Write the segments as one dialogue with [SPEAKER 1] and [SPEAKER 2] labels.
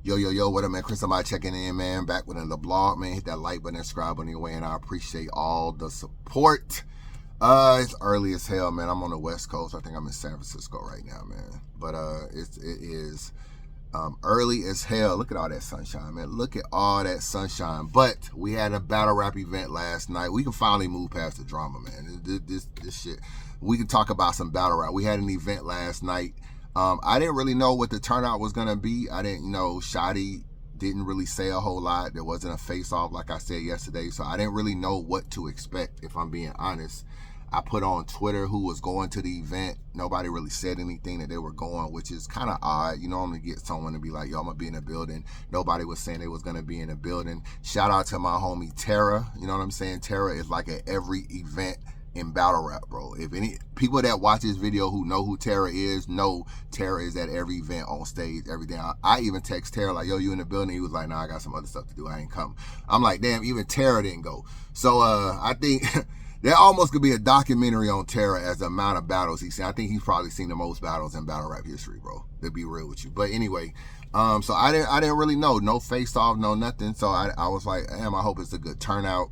[SPEAKER 1] Yo, what up, man? Chris, somebody checking in, man. Back with another blog, man. Hit that like button and subscribe on your way, and I appreciate all the support. It's early as hell, man. I'm on the West Coast. I think I'm in San Francisco right now, man. But it is early as hell. Look at all that sunshine, man. Look at all that sunshine. But we had a battle rap event last night. We can finally move past the drama, man. This shit. We can talk about some battle rap. We had an event last night. I didn't really know what the turnout was going to be. I didn't know. Shotty didn't really say a whole lot. There wasn't a face-off like I said yesterday. So I didn't really know what to expect, if I'm being honest. I put on Twitter who was going to the event. Nobody really said anything that they were going, which is kind of odd. You normally get someone to be like, yo, I'm going to be in the building. Nobody was saying they was going to be in the building. Shout out to my homie Tara. You know what I'm saying? Tara is like at every event in battle rap, bro. If any people that watch this video who know who Tara is, know Tara is at every event, on stage, everything. I even text Tara like, yo, you in the building? He was like, nah, I got some other stuff to do. I ain't coming. I'm like, damn, even Tara didn't go. So I think there almost could be a documentary on Tara as the amount of battles he's seen. I think he's probably seen the most battles in battle rap history, bro, to be real with you. But anyway, so I didn't really know. No face off, no nothing. So I was like, damn, I hope it's a good turnout.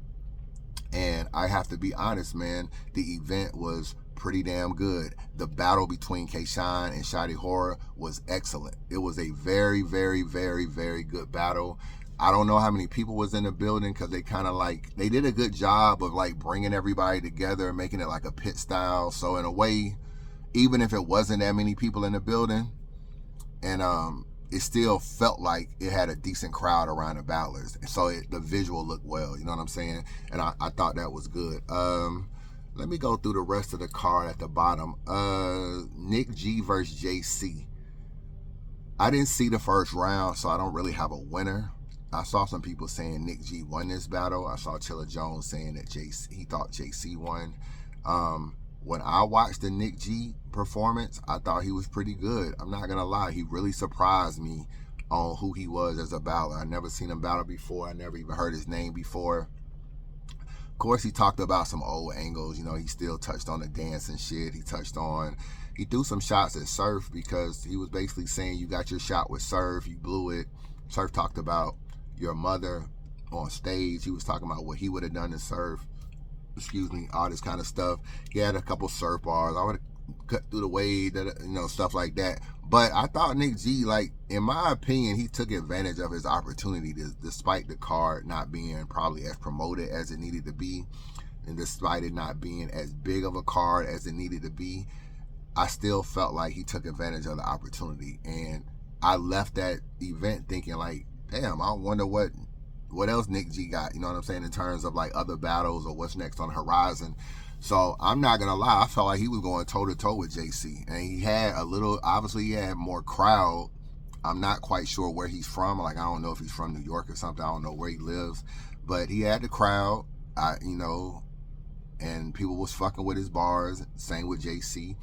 [SPEAKER 1] And I have to be honest, man, the event was pretty damn good. The battle between Kshine and SHOTTY HORRAH was excellent. It was a very, very, very, very good battle. I don't know how many people was in the building because they kind of like, they did a good job of like bringing everybody together and making it like a pit style. So in a way, even if it wasn't that many people in the building, and it still felt like it had a decent crowd around the battlers. So the visual looked well, you know what I'm saying? And I thought that was good. Let me go through the rest of the card at the bottom. Nick G versus JC. I didn't see the first round, so I don't really have a winner. I saw some people saying Nick G won this battle. I saw Chilla Jones saying that he thought JC won. When I watched the Nick G performance, I thought he was pretty good. I'm not gonna lie, he really surprised me on who he was as a battler. I never seen him battle before. I never even heard his name before. Of course, he talked about some old angles. You know, he still touched on the dance and shit. He threw some shots at Surf because he was basically saying you got your shot with Surf, you blew it. Surf talked about your mother on stage. He was talking about what he would have done to Surf. Excuse me, all this kind of stuff. He had a couple Surf bars. I would have cut through the wave, you know, stuff like that. But I thought Nick G, like, in my opinion, he took advantage of his opportunity despite the card not being probably as promoted as it needed to be, and despite it not being as big of a card as it needed to be. I still felt like he took advantage of the opportunity, and I left that event thinking like, damn, I wonder what else Nick G got, you know what I'm saying, in terms of like other battles or what's next on the horizon. So I'm not gonna lie, I felt like he was going toe to toe with JC, and he had obviously he had more crowd. I'm not quite sure where he's from. Like, I don't know if he's from New York or something. I don't know where he lives, but he had the crowd, you know, and people was fucking with his bars. Same with JC.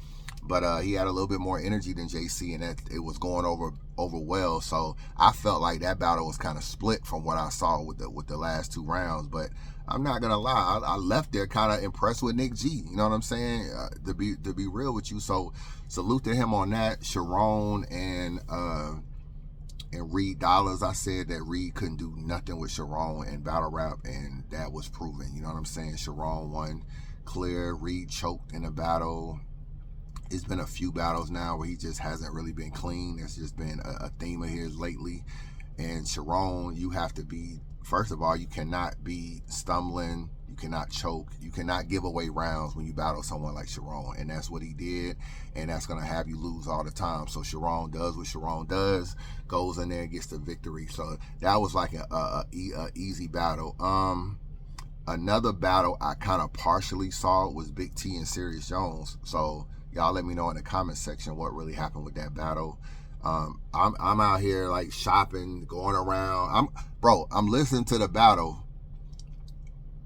[SPEAKER 1] But he had a little bit more energy than JC, and that it was going over well. So I felt like that battle was kind of split from what I saw with the last two rounds. But I'm not gonna lie, I left there kind of impressed with Nick G. You know what I'm saying? To be real with you. So salute to him on that. Sharon and Reed Dollars. I said that Reed couldn't do nothing with Sharon in battle rap, and that was proven. You know what I'm saying? Sharon won clear. Reed choked in the battle. It's been a few battles now where he just hasn't really been clean. It's just been a theme of his lately. And Sharon, you have to be, first of all, you cannot be stumbling. You cannot choke. You cannot give away rounds when you battle someone like Sharon. And that's what he did. And that's going to have you lose all the time. So Sharon does what Sharon does, goes in there and gets the victory. So that was like a easy battle. Another battle I kind of partially saw was Big T and Serious Jones. So y'all let me know in the comment section what really happened with that battle. I'm out here like shopping, going around. I'm listening to the battle,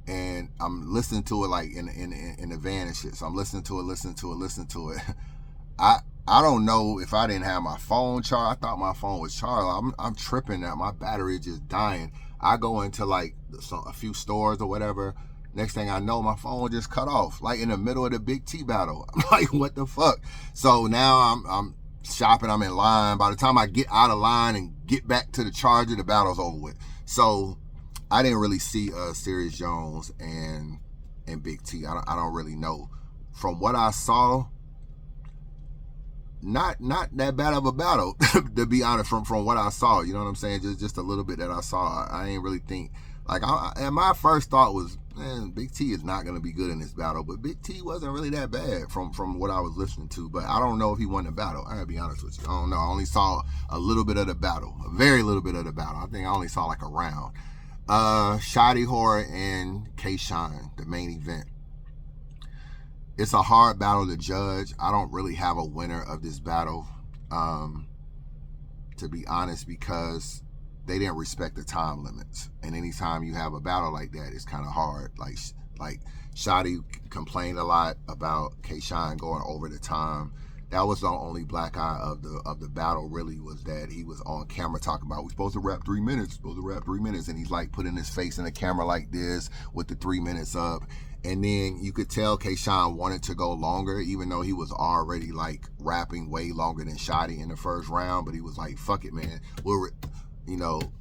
[SPEAKER 1] and I'm listening to it like in the van and shit. So I'm listening to it. I don't know if I didn't have my phone charged. I thought my phone was charged. I'm tripping now. My battery just dying. I go into like a few stores or whatever. Next thing I know, my phone just cut off, like in the middle of the Big T battle. I'm like, what the fuck? So now I'm shopping, I'm in line. By the time I get out of line and get back to the charger, the battle's over with. So I didn't really see Serious Jones and Big T. I don't really know. From what I saw, not that bad of a battle, to be honest, from what I saw. You know what I'm saying? Just a little bit that I saw. I ain't really think, like, and my first thought was, man, Big T is not going to be good in this battle. But Big T wasn't really that bad from what I was listening to. But I don't know if he won the battle. I gotta be honest with you. I don't know. I only saw a little bit of the battle. A very little bit of the battle. I think I only saw like a round. Shotty Horrah and Kshine, the main event. It's a hard battle to judge. I don't really have a winner of this battle, to be honest, because they didn't respect the time limits. And anytime you have a battle like that, it's kind of hard. Like Shotty complained a lot about Kshine going over the time. That was the only black eye of the battle, really, was that he was on camera talking about, we're supposed to rap 3 minutes, and he's like putting his face in the camera like this with the 3 minutes up. And then you could tell Kshine wanted to go longer, even though he was already like rapping way longer than Shotty in the first round. But he was like, fuck it, man.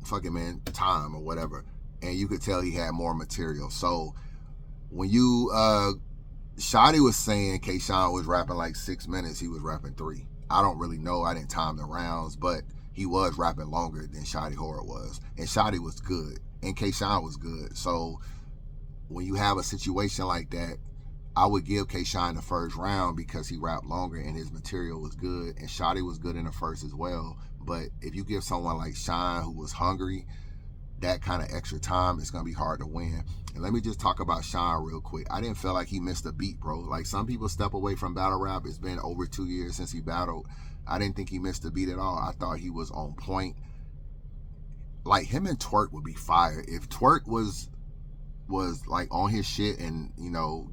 [SPEAKER 1] Fuck it, man, time or whatever. And you could tell he had more material. So when you, Shotty was saying Kshine was rapping like 6 minutes, he was rapping 3. I don't really know. I didn't time the rounds, but he was rapping longer than Shotty Horrah was. And Shotty was good. And Kshine was good. So when you have a situation like that, I would give Kshine the first round because he rapped longer and his material was good, and Shotty was good in the first as well. But if you give someone like Shine, who was hungry, that kind of extra time, it's gonna be hard to win. And let me just talk about Shine real quick. I didn't feel like he missed a beat, bro. Like, some people step away from battle rap. It's been over 2 years since he battled. I didn't think he missed a beat at all. I thought he was on point. Like, him and Twerk would be fire. If Twerk was like on his shit and,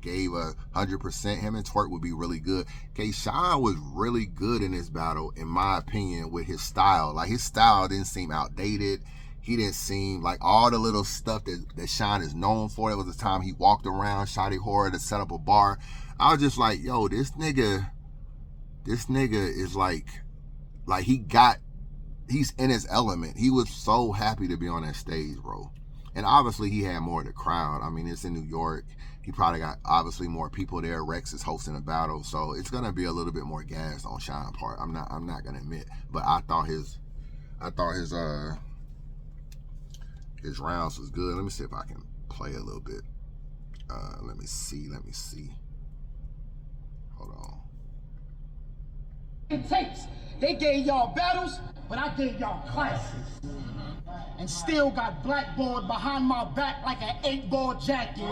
[SPEAKER 1] gave 100%, him and Twerk would be really good. Kshine was really good in this battle, in my opinion, with his style. Like, his style didn't seem outdated. He didn't seem like all the little stuff that Shine is known for. There was a time he walked around Shotty Horrah to set up a bar. I was just like, yo, this nigga is like he's in his element. He was so happy to be on that stage, bro. And obviously he had more of the crowd. I mean, it's in New York. He probably got obviously more people there. Rex is hosting a battle, so it's gonna be a little bit more gas on Shine's part. I'm not gonna admit, but I thought his rounds was good. Let me see if I can play a little bit. Let me see. Hold on.
[SPEAKER 2] It takes. They gave y'all battles, but I gave y'all classes. And still got blackboard behind my back like an 8-ball jacket.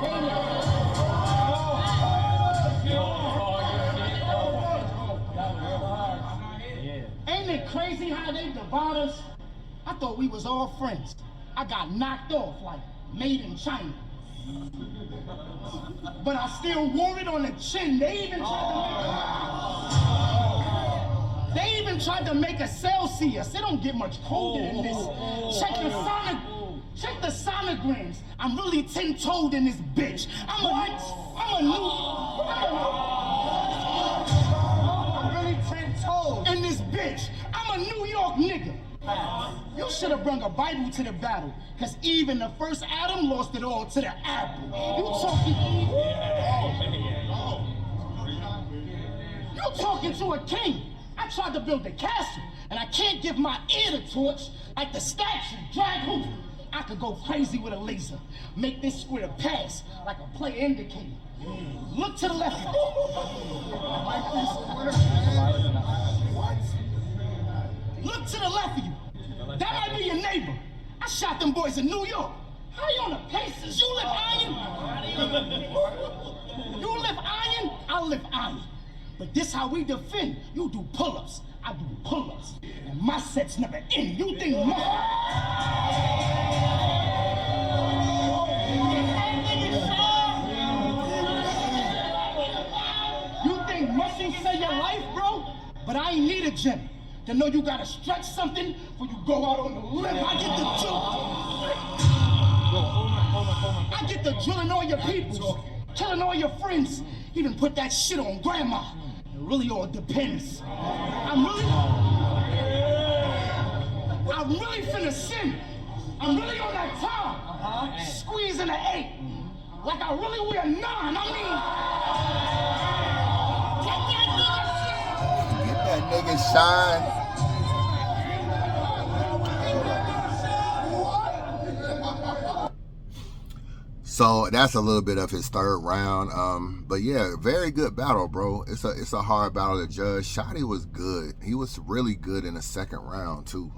[SPEAKER 2] Ain't it crazy how they divide us? I thought we was all friends. I got knocked off like made in China. But I still wore it on the chin. They even tried to make a Celsius. It don't get much colder than this. Check the sonograms. I'm really 10-toed in this bitch. I'm really 10-toed in this bitch. I'm a New York nigga. You should have brought a Bible to the battle, cause even the first Adam lost it all to the apple. You talking to a king. I tried to build a castle, and I can't give my ear the torch like the statue. Drag who? I could go crazy with a laser. Make this square pass like a play indicator. Look to the left. Like this square. What? Look to the left of you. That might be your neighbor. I shot them boys in New York. How you on the Pacers? You lift iron? You lift iron? I lift iron. But this how we defend. You do pull-ups. I do pull-ups. And my set's never end. You think muscle save your life, bro? But I ain't need a gym to know you gotta stretch something before you go out on the limb. I get the drilling all your people, killing all your friends, even put that shit on grandma. really all depends. I'm really finna sin. I'm really on that time. Squeezing an 8. Like I really wear 9.
[SPEAKER 1] Get that nigga Shine. So that's a little bit of his third round. But yeah, very good battle, bro. It's a hard battle to judge. Shotty was good. He was really good in the second round too.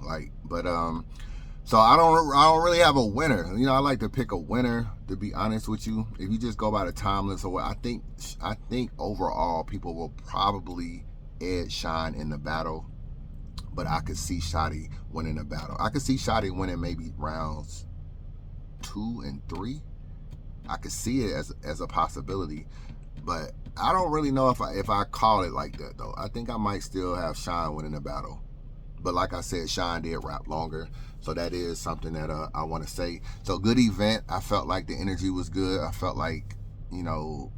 [SPEAKER 1] So I don't really have a winner. You know, I like to pick a winner, to be honest with you. If you just go by the timeless or what, I think overall people will probably edge Shine in the battle. But I could see Shotty winning the battle. I could see Shotty winning maybe rounds 2 and 3. I could see it as a possibility, but I don't really know if I call it like that though. I think I might still have Shine winning the battle, but like I said, Shine did rap longer, so that is something that I want to say. So good event. I felt like the energy was good. I felt like, you know,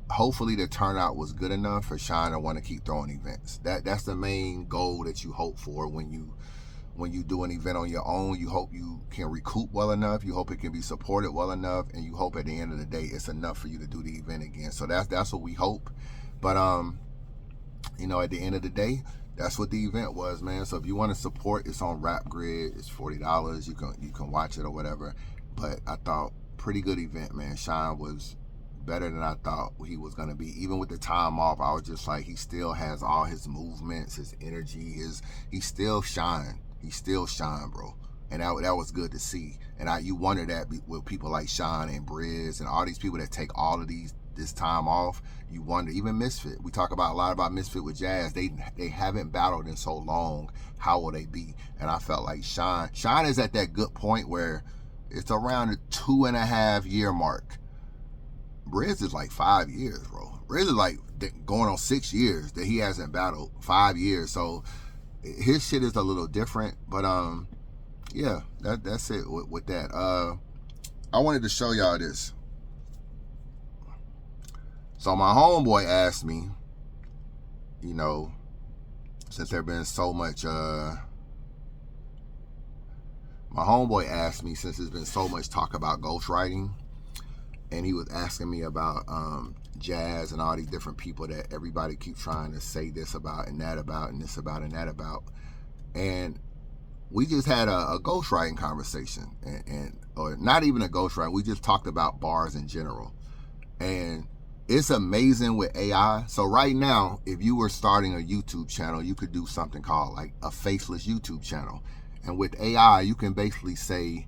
[SPEAKER 1] hopefully the turnout was good enough for Shine to want to keep throwing events. That's the main goal that you hope for when you do an event on your own. You hope you can recoup well enough. You hope it can be supported well enough, and you hope at the end of the day it's enough for you to do the event again. So that's what we hope. But you know, at the end of the day, that's what the event was, man. So if you want to support, it's on Rap Grid. It's $40. You can watch it or whatever. But I thought pretty good event, man. Shine was better than I thought he was going to be. Even with the time off, I was just like, he still has all his movements, his energy, he still shine. He still shine, bro. And that was good to see. And you wonder that with people like Shine and Briz and all these people that take all of this time off. You wonder, even Misfit. We talk a lot about Misfit with Jazz. They haven't battled in so long. How will they be? And I felt like Shine is at that good point where it's around the 2.5 year mark. Briz is like 5 years, bro. Briz is like going on 6 years that he hasn't battled. 5 years. So his shit is a little different, but yeah, that's it with that. I wanted to show y'all this. So my homeboy asked me, you know, since there been so much my homeboy asked me, since there's been so much talk about ghostwriting, and he was asking me about Jazz and all these different people that everybody keeps trying to say this about and that about and this about and that about. And we just had a ghostwriting conversation, or not even a ghostwriting. We just talked about bars in general. And it's amazing with AI. So right now, if you were starting a YouTube channel, you could do something called like a faceless YouTube channel. And with AI, you can basically say,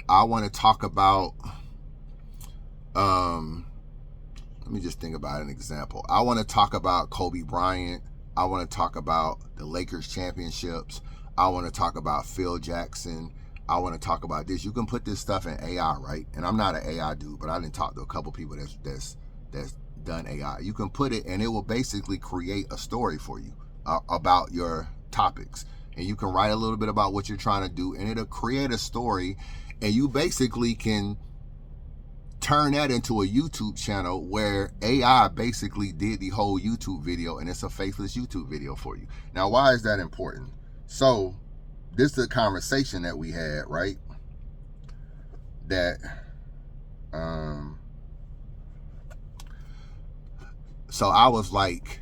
[SPEAKER 1] I want to talk about, let me just think about an example. I want to talk about Kobe Bryant. I want to talk about the Lakers championships. I want to talk about Phil Jackson. I want to talk about this. You can put this stuff in AI, right? And I'm not an AI dude, but I didn't talk to a couple people that's done AI. You can put it, and it will basically create a story for you about your topics. And you can write a little bit about what you're trying to do, and it'll create a story, and you basically can turn that into a YouTube channel where AI basically did the whole YouTube video, and it's a faceless YouTube video for you. Now, why is that important? So this is a conversation that we had, right? That so I was like,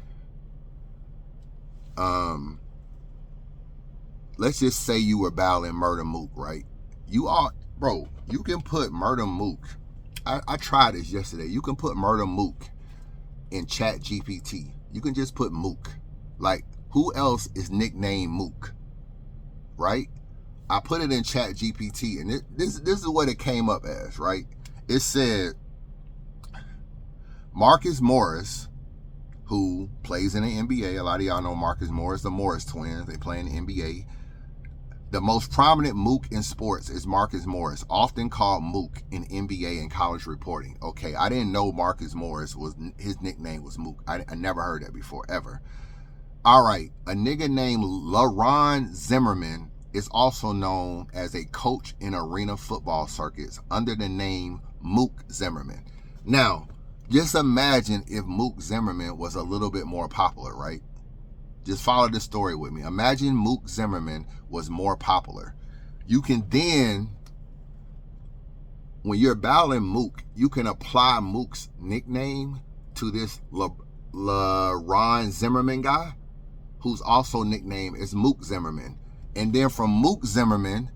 [SPEAKER 1] let's just say you were battling Murder Mook, right? You can put Murder Mook. I tried this yesterday. You can put Murder Mook in Chat GPT. You can just put Mook. Like, who else is nicknamed Mook? Right? I put it in Chat GPT, and this is what it came up as, right? It said, Marcus Morris, who plays in the NBA. A lot of y'all know Marcus Morris, the Morris twins. They play in the NBA. The most prominent Mook in sports is Marcus Morris, often called Mook in NBA and college reporting. Okay, I didn't know Marcus Morris his nickname was Mook. I never heard that before, ever. All right, a nigga named LaRon Zimmerman is also known as a coach in arena football circuits under the name Mook Zimmerman. Now, just imagine if Mook Zimmerman was a little bit more popular, right? Just follow this story with me. Imagine Mook Zimmerman was more popular. You can then, when you're battling Mook, you can apply Mook's nickname to this Ron Zimmerman guy, who's also nicknamed as Mook Zimmerman. And then from Mook Zimmerman,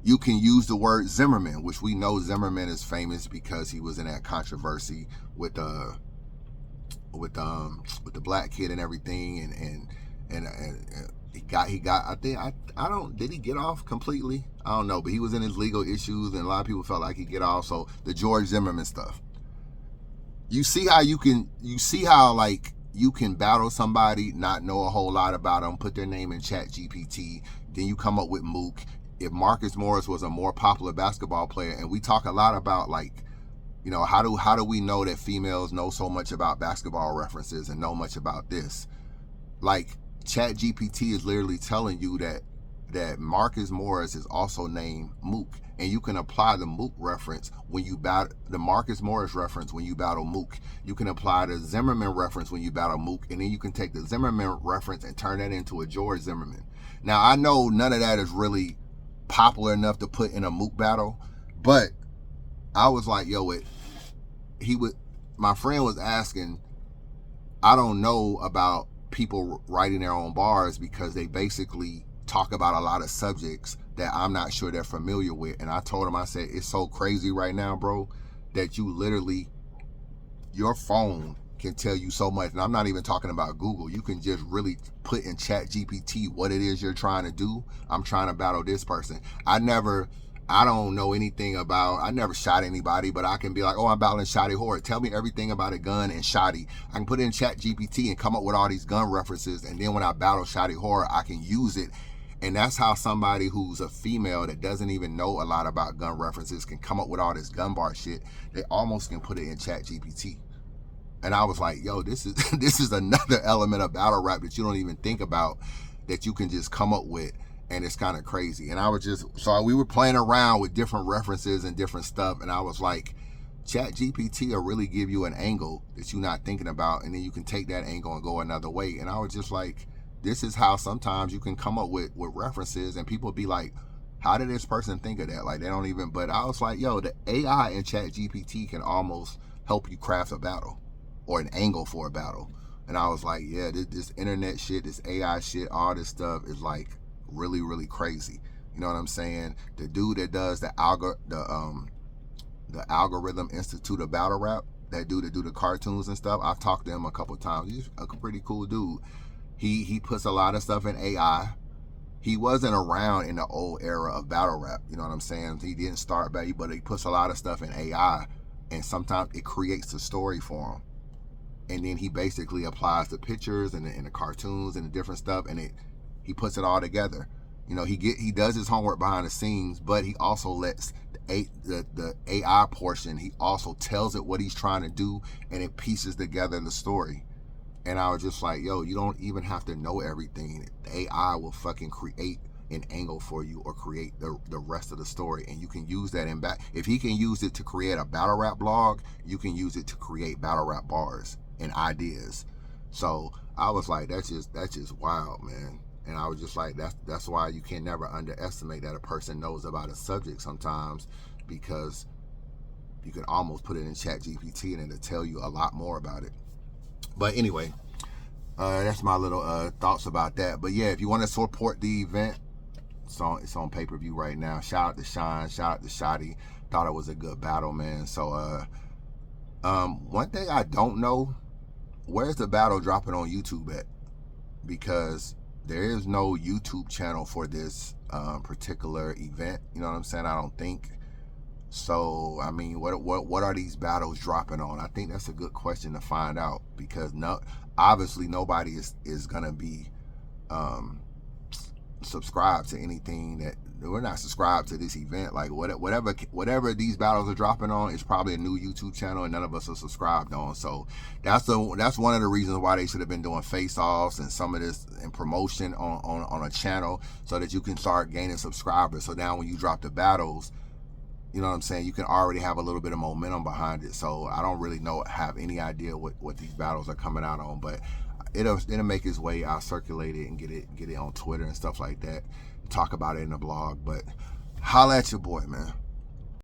[SPEAKER 1] you can use the word Zimmerman, which we know Zimmerman is famous because he was in that controversy with the black kid and everything, and he got I think I don't, did he get off completely? I don't know, but he was in his legal issues and a lot of people felt like he'd get off. So the George Zimmerman stuff. You see how you can battle somebody, not know a whole lot about them, put their name in Chat GPT, then you come up with Mook. If Marcus Morris was a more popular basketball player, and we talk a lot about, like, you know, how do we know that females know so much about basketball references and know much about this? Like, Chat GPT is literally telling you that Marcus Morris is also named Mook, and you can apply the Mook reference when you battle the Marcus Morris reference when you battle Mook. You can apply the Zimmerman reference when you battle Mook, and then you can take the Zimmerman reference and turn that into a George Zimmerman. Now, I know none of that is really popular enough to put in a Mook battle, but I was like, yo, my friend was asking, I don't know about people writing their own bars because they basically talk about a lot of subjects that I'm not sure they're familiar with. And I told him, I said, it's so crazy right now, bro, that you literally, your phone can tell you so much. And I'm not even talking about Google. You can just really put in Chat GPT what it is you're trying to do. I'm trying to battle this person. I don't know anything about, I never shot anybody, but I can be like, oh, I'm battling SHOTTY HORRAH. Tell me everything about a gun and SHOTTY. I can put it in Chat GPT and come up with all these gun references. And then when I battle SHOTTY HORRAH, I can use it. And that's how somebody who's a female that doesn't even know a lot about gun references can come up with all this gun bar shit. They almost can put it in Chat GPT. And I was like, yo, this is another element of battle rap that you don't even think about, that you can just come up with. And it's kind of crazy. And I was so we were playing around with different references and different stuff. And I was like, Chat GPT will really give you an angle that you're not thinking about. And then you can take that angle and go another way. And I was just like, this is how sometimes you can come up with references and people be like, how did this person think of that? Like, they don't even, but I was like, yo, the AI and Chat GPT can almost help you craft a battle or an angle for a battle. And I was like, yeah, this internet shit, this AI shit, all this stuff is like really, really crazy. You know what I'm saying? The dude that does the Algorithm Institute of Battle Rap, that dude that do the cartoons and stuff, I've talked to him a couple times. He's a pretty cool dude. He puts a lot of stuff in AI. He wasn't around in the old era of battle rap. You know what I'm saying? He didn't start back, but he puts a lot of stuff in AI, and sometimes it creates a story for him. And then he basically applies the pictures and the cartoons and the different stuff, and he puts it all together. You know, he does his homework behind the scenes, but he also lets the AI portion, he also tells it what he's trying to do, and it pieces together the story. And I was just like, yo, you don't even have to know everything. The AI will fucking create an angle for you or create the rest of the story. And you can use that in back. If he can use it to create a battle rap blog, you can use it to create battle rap bars and ideas. So I was like, that's just wild, man. And I was just like, that's why you can never underestimate that a person knows about a subject sometimes, because you can almost put it in Chat GPT and it'll tell you a lot more about it. But anyway, that's my little thoughts about that. But yeah, if you want to support the event, it's on pay-per-view right now. Shout out to Kshine, shout out to SHOTTY. Thought it was a good battle, man. So one thing I don't know, where's the battle dropping on YouTube at? Because there is no YouTube channel for this particular event. You know what I'm saying? I don't think. So, I mean, what are these battles dropping on? I think that's a good question to find out, because obviously nobody is gonna be subscribed to anything that, we're not subscribed to this event. Like whatever these battles are dropping on, it's probably a new YouTube channel and none of us are subscribed on. So that's one of the reasons why they should have been doing face-offs and some of this and promotion on a channel, so that you can start gaining subscribers. So now when you drop the battles, you know what I'm saying, you can already have a little bit of momentum behind it. So I don't really have any idea what these battles are coming out on, but it'll make its way. I'll circulate it and get it on Twitter and stuff like that. Talk about it in the blog. But holla at your boy, man.